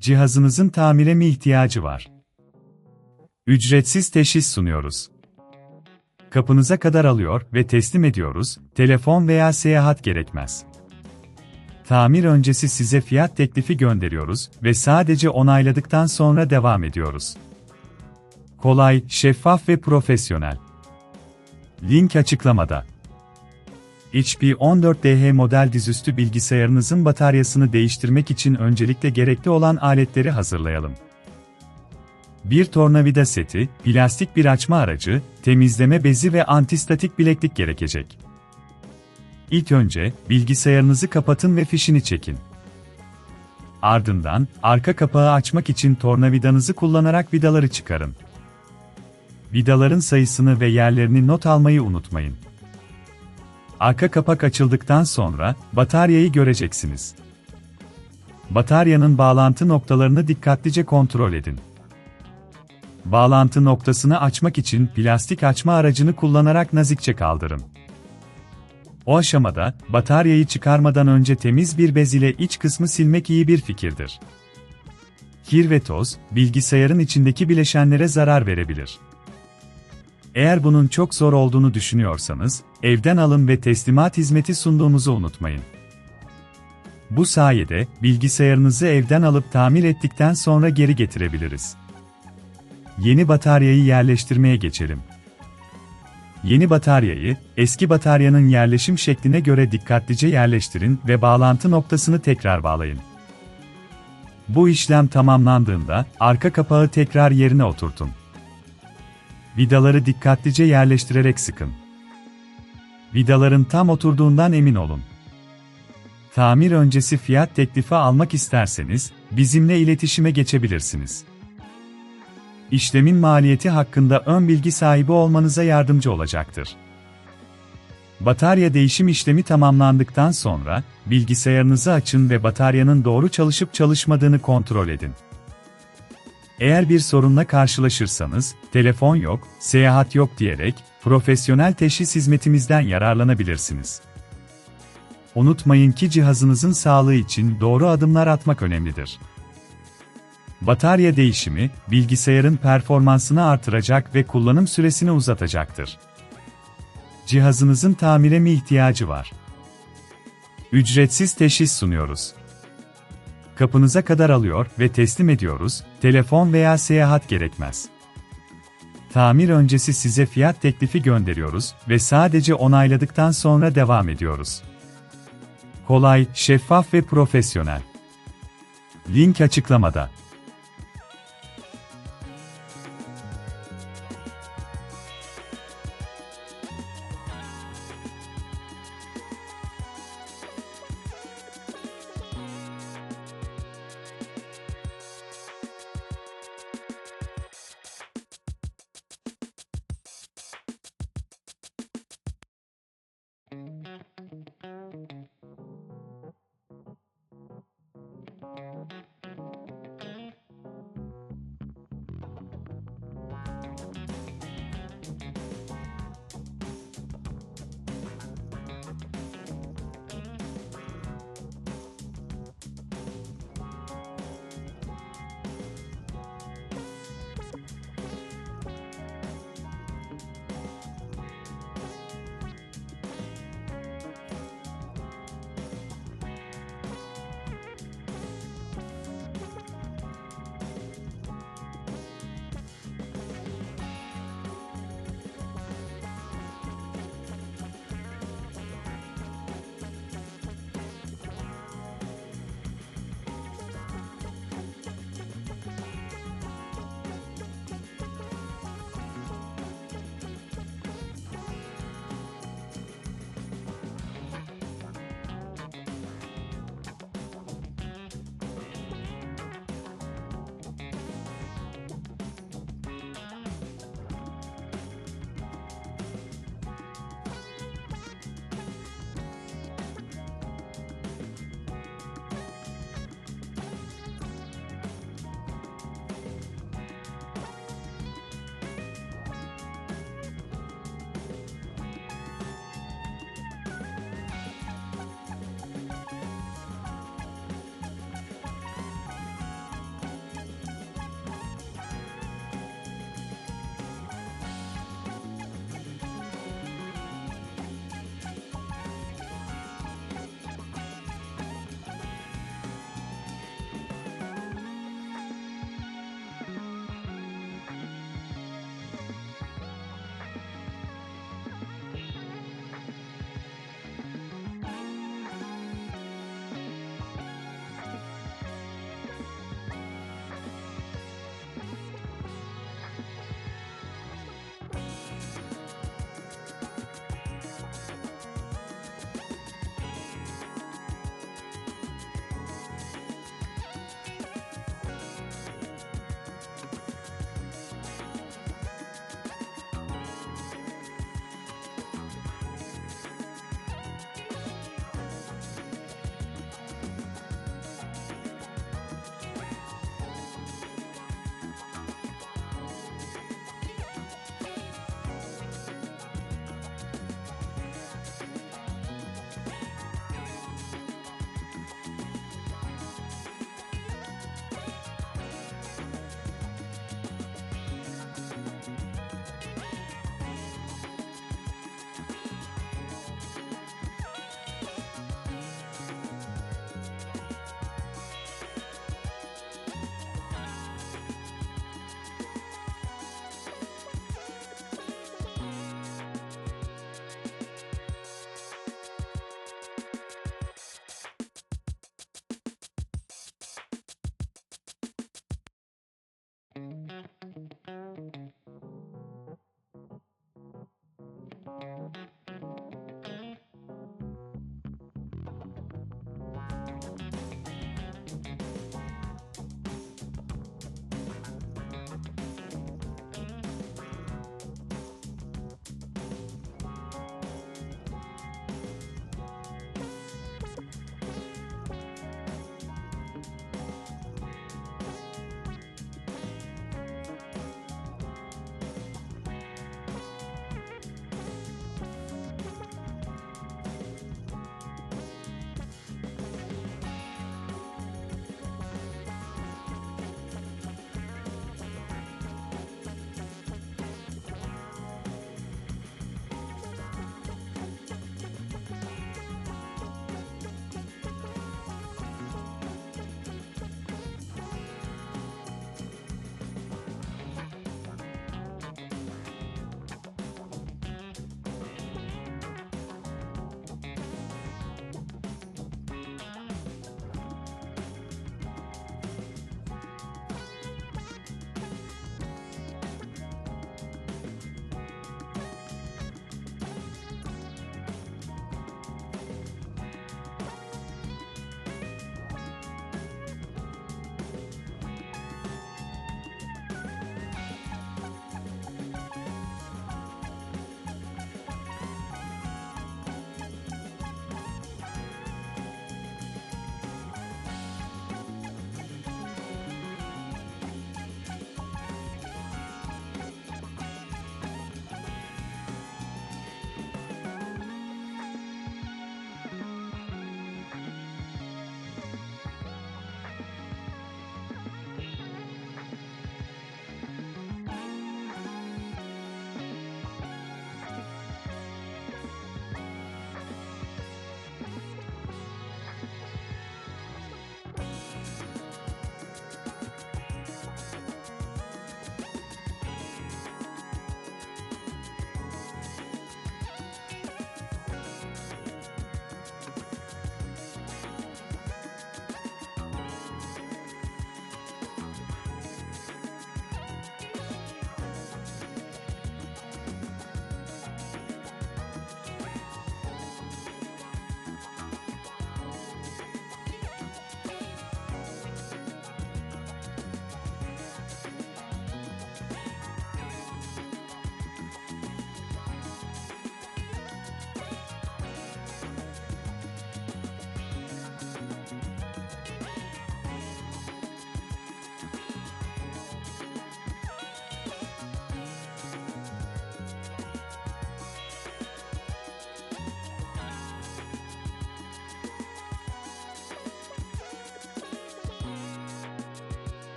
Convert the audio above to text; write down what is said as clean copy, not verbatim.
Cihazınızın tamire mi ihtiyacı var? Ücretsiz teşhis sunuyoruz. Kapınıza kadar alıyor ve teslim ediyoruz, telefon veya seyahat gerekmez. Tamir öncesi size fiyat teklifi gönderiyoruz ve sadece onayladıktan sonra devam ediyoruz. Kolay, şeffaf ve profesyonel. Link açıklamada. HP14DH model dizüstü bilgisayarınızın bataryasını değiştirmek için öncelikle gerekli olan aletleri hazırlayalım. Bir tornavida seti, plastik bir açma aracı, temizleme bezi ve antistatik bileklik gerekecek. İlk önce, bilgisayarınızı kapatın ve fişini çekin. Ardından, arka kapağı açmak için tornavidanızı kullanarak vidaları çıkarın. Vidaların sayısını ve yerlerini not almayı unutmayın. Arka kapak açıldıktan sonra, bataryayı göreceksiniz. Bataryanın bağlantı noktalarını dikkatlice kontrol edin. Bağlantı noktasını açmak için plastik açma aracını kullanarak nazikçe kaldırın. O aşamada, bataryayı çıkarmadan önce temiz bir bez ile iç kısmı silmek iyi bir fikirdir. Kir ve toz, bilgisayarın içindeki bileşenlere zarar verebilir. Eğer bunun çok zor olduğunu düşünüyorsanız, evden alım ve teslimat hizmeti sunduğumuzu unutmayın. Bu sayede, bilgisayarınızı evden alıp tamir ettikten sonra geri getirebiliriz. Yeni bataryayı yerleştirmeye geçelim. Yeni bataryayı, eski bataryanın yerleşim şekline göre dikkatlice yerleştirin ve bağlantı noktasını tekrar bağlayın. Bu işlem tamamlandığında, arka kapağı tekrar yerine oturtun. Vidaları dikkatlice yerleştirerek sıkın. Vidaların tam oturduğundan emin olun. Tamir öncesi fiyat teklifi almak isterseniz, bizimle iletişime geçebilirsiniz. İşlemin maliyeti hakkında ön bilgi sahibi olmanıza yardımcı olacaktır. Batarya değişim işlemi tamamlandıktan sonra, bilgisayarınızı açın ve bataryanın doğru çalışıp çalışmadığını kontrol edin. Eğer bir sorunla karşılaşırsanız, telefon yok, seyahat yok diyerek, profesyonel teşhis hizmetimizden yararlanabilirsiniz. Unutmayın ki cihazınızın sağlığı için doğru adımlar atmak önemlidir. Batarya değişimi, bilgisayarın performansını artıracak ve kullanım süresini uzatacaktır. Cihazınızın tamire mi ihtiyacı var? Ücretsiz teşhis sunuyoruz. Kapınıza kadar alıyor ve teslim ediyoruz, telefon veya seyahat gerekmez. Tamir öncesi size fiyat teklifi gönderiyoruz ve sadece onayladıktan sonra devam ediyoruz. Kolay, şeffaf ve profesyonel. Link açıklamada.